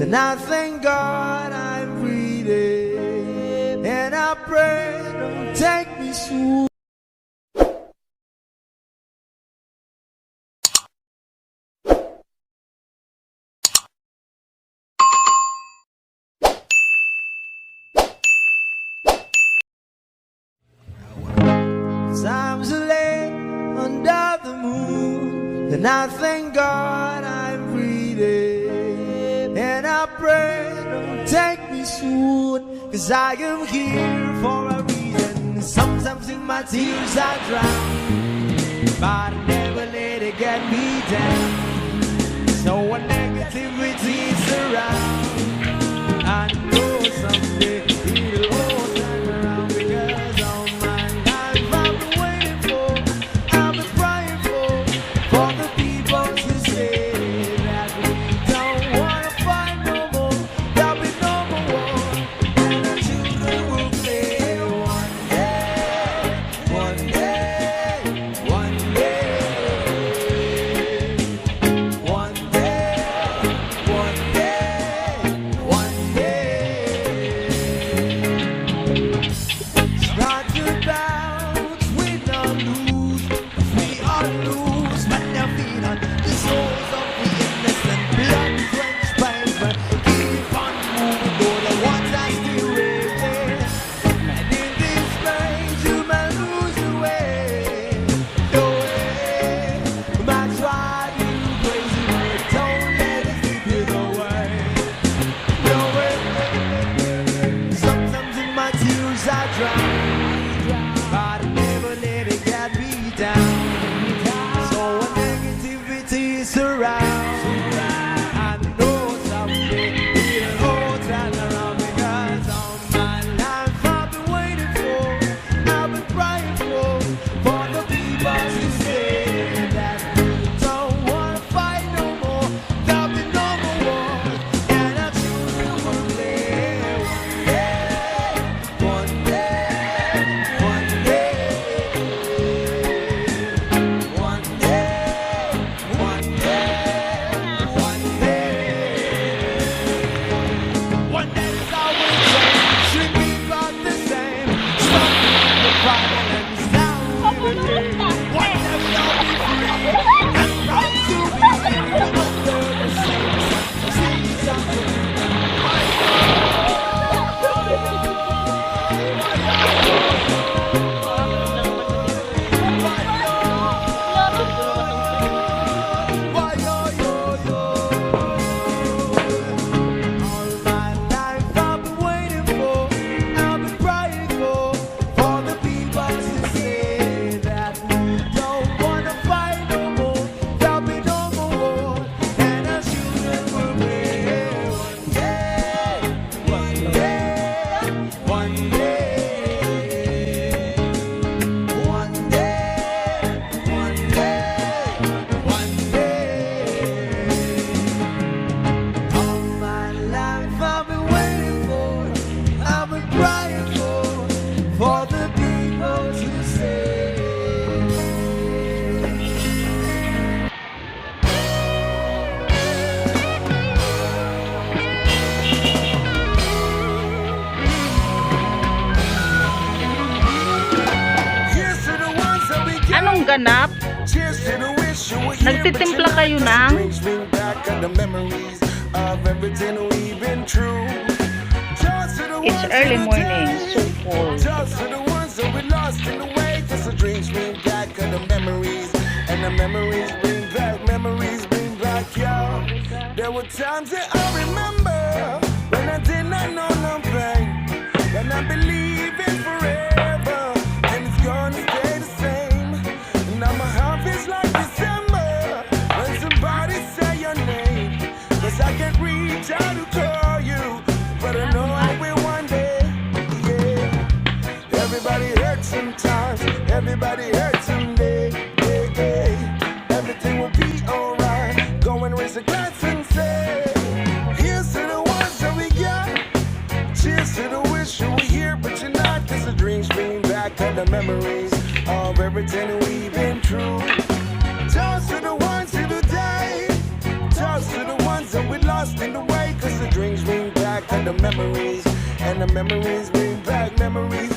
And I thank God I'm breathing, and I pray don't take me soon. Times are late under the moon, and I thank God I'm breathing, and I pray don't take me soon, 'cause I am here for a reason. Sometimes in my tears I drown, but I never let it get me down. So when negativity surrounds, I know someday it'll all turn around, because all my life I've been waiting for, I've been praying for the people to say that we don't wanna fight no more, there'll be no more war, and our children will play one day, one day, one day, one day, one day, one day. Start to bounce, we don't lose, we all lose, but their feet on the souls of the innocent, blood-drenched paper. Keep on moving, though the water's still raging, and in this place you may lose your way, your way. But try to crazy way, don't let it slip you away, your way. Sometimes in my tears I drown, but I never let it get me down. So when negativity surrounds, I know someday it'll all turn around, because all my life I've been waiting for, I've been praying for the people to say that we don't wanna fight no more, there'll be no more war, and our children will play one day, one day, one day, one day, one day, one day is always same, should be about the same, something the violence down with the day. One day we all be free, and proud to be under the same seas of the all my life I've been waiting for, I've been praying for the people to say that we don't wanna fight no more, there'll be no more war, and our children will live one day, one day, one day, one day, one day, one day. All my life I've been waiting for, I've been crying for the people to say. Here's to the ones that we got. Anong ganap? Cheers to the wish you were here, Nagtitimpla kayo ng? brings me back on the memories of everything we've been through. Toast to the It's ones early in the morning, day. so cold. Toast to the ones that we lost in the way, 'cause the dreams bring back on the memories, and the memories bring back y'all. There were times that I remember when I did not know no pain, when I believed in forever, and it's gonna stay the same. Now my heart feels like December when somebody say your name, 'cause I can't reach out to call you, but I know I will one day. Yeah, everybody hurts sometimes, everybody hurts someday. Everything will be alright. Go and raise a glass and say, here's to the ones that we got. Cheers to the wish you were here, but you're not, 'cause the dreams bring back all the memories of everything we've been through. Toast to the ones who died, toast to the ones that we lost in the way, 'cause the dreams the memories, and the memories bring back memories.